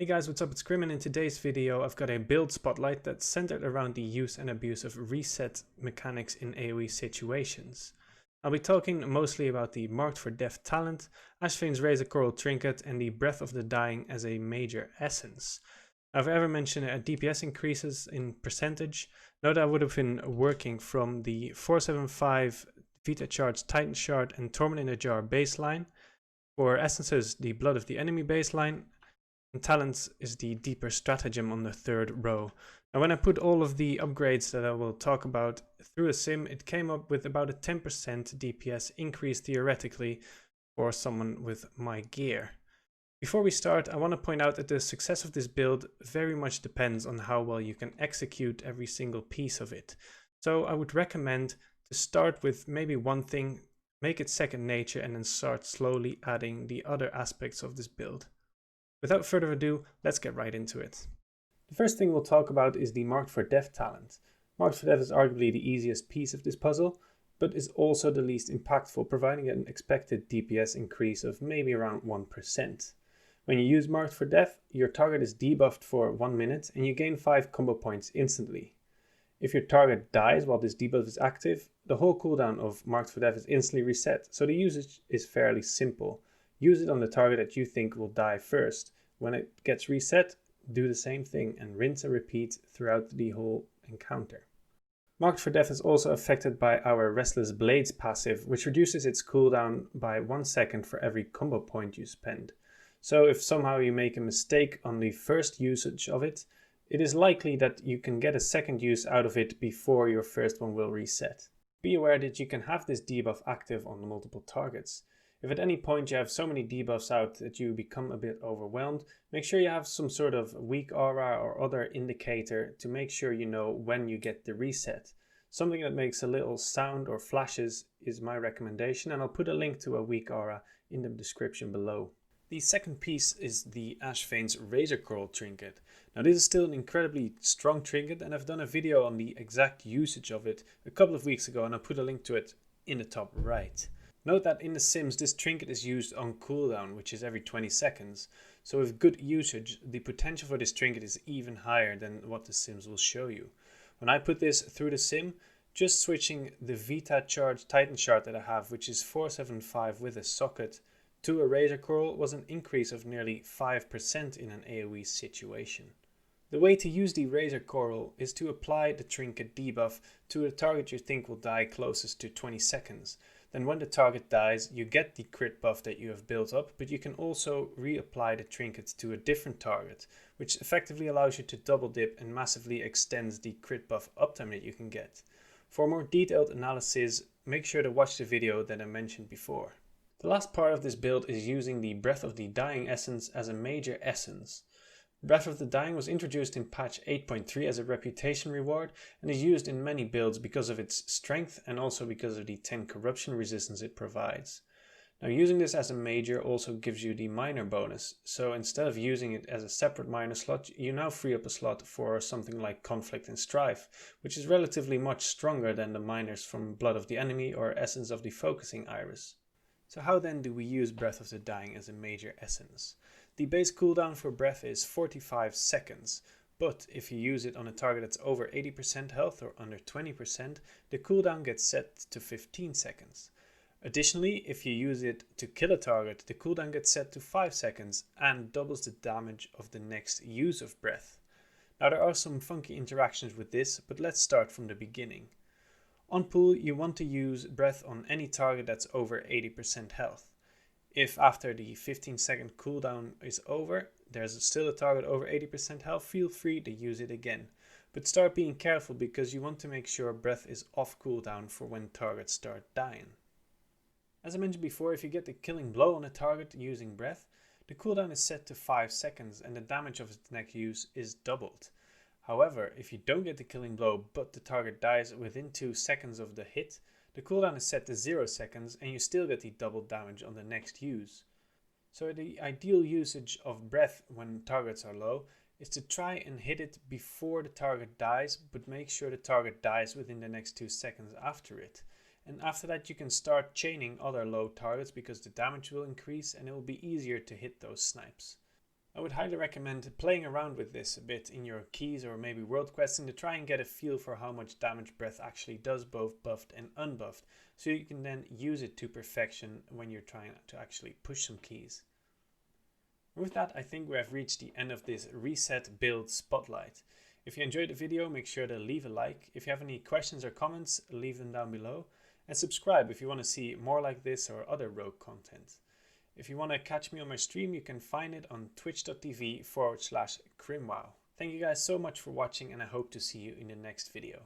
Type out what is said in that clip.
Hey guys, what's up? It's Grim, and in today's video I've got a build spotlight that's centered around the use and abuse of reset mechanics in AoE situations. I'll be talking mostly about the Marked for Death talent, Ashvane's Razorcurl trinket, and the Breath of the Dying as a major essence. I've ever mentioned DPS increases in percentage. Note I would have been working from the 475 Vita Charge Titan Shard and Torment in a Jar baseline. For essences, the Blood of the Enemy baseline, and talents is the deeper stratagem on the third row. Now when I put all of the upgrades that I will talk about through a sim, it came up with about a 10% DPS increase theoretically for someone with my gear. Before we start, I want to point out that the success of this build very much depends on how well you can execute every single piece of it. So I would recommend to start with maybe one thing, make it second nature, and then start slowly adding the other aspects of this build. Without further ado, let's get right into it. The first thing we'll talk about is the Marked for Death talent. Marked for Death is arguably the easiest piece of this puzzle, but is also the least impactful, providing an expected DPS increase of maybe around 1%. When you use Marked for Death, your target is debuffed for 1 minute and you gain 5 combo points instantly. If your target dies while this debuff is active, the whole cooldown of Marked for Death is instantly reset, so the usage is fairly simple. Use it on the target that you think will die first. When it gets reset, do the same thing and rinse and repeat throughout the whole encounter. Marked for Death is also affected by our Restless Blades passive, which reduces its cooldown by 1 second for every combo point you spend. So if somehow you make a mistake on the first usage of it, it is likely that you can get a second use out of it before your first one will reset. Be aware that you can have this debuff active on multiple targets. If at any point you have so many debuffs out that you become a bit overwhelmed, make sure you have some sort of weak aura or other indicator to make sure you know when you get the reset. Something that makes a little sound or flashes is my recommendation, and I'll put a link to a weak aura in the description below. The second piece is the Ashvane's Razorcurl trinket. Now this is still an incredibly strong trinket, and I've done a video on the exact usage of it a couple of weeks ago, and I'll put a link to it in the top right. Note that in the sims this trinket is used on cooldown, which is every 20 seconds, so with good usage the potential for this trinket is even higher than what the sims will show you. When I put this through the sim, just switching the Vita Charge Titan Shard that I have, which is 475 with a socket, to a Razorcurl was an increase of nearly 5% in an AoE situation. The way to use the Razorcurl is to apply the trinket debuff to a target you think will die closest to 20 seconds. Then when the target dies, you get the crit buff that you have built up, but you can also reapply the trinket to a different target, which effectively allows you to double dip and massively extends the crit buff uptime that you can get. For more detailed analysis, make sure to watch the video that I mentioned before. The last part of this build is using the Breath of the Dying essence as a major essence. Breath of the Dying was introduced in patch 8.3 as a reputation reward and is used in many builds because of its strength and also because of the 10 corruption resistance it provides. Now using this as a major also gives you the minor bonus, so instead of using it as a separate minor slot, you now free up a slot for something like Conflict and Strife, which is relatively much stronger than the minors from Blood of the Enemy or Essence of the Focusing Iris. So how then do we use Breath of the Dying as a major essence? The base cooldown for Breath is 45 seconds, but if you use it on a target that's over 80% health or under 20%, the cooldown gets set to 15 seconds. Additionally, if you use it to kill a target, the cooldown gets set to 5 seconds and doubles the damage of the next use of Breath. Now there are some funky interactions with this, but let's start from the beginning. On pool, you want to use Breath on any target that's over 80% health. If after the 15-second cooldown is over, there's still a target over 80% health, feel free to use it again. But start being careful because you want to make sure Breath is off cooldown for when targets start dying. As I mentioned before, if you get the killing blow on a target using Breath, the cooldown is set to 5 seconds and the damage of its next use is doubled. However, if you don't get the killing blow but the target dies within 2 seconds of the hit, the cooldown is set to 0 seconds and you still get the double damage on the next use. So the ideal usage of Breath when targets are low is to try and hit it before the target dies, but make sure the target dies within the next 2 seconds after it. And after that you can start chaining other low targets because the damage will increase and it will be easier to hit those snipes. I would highly recommend playing around with this a bit in your keys or maybe world questing to try and get a feel for how much damage breath actually does, both buffed and unbuffed, so you can then use it to perfection when you're trying to actually push some keys. With that, I think we have reached the end of this reset build spotlight. If you enjoyed the video, make sure to leave a like. If you have any questions or comments, leave them down below. And subscribe if you want to see more like this or other rogue content. If you want to catch me on my stream, you can find it on twitch.tv/crimwow. Thank you guys so much for watching, and I hope to see you in the next video.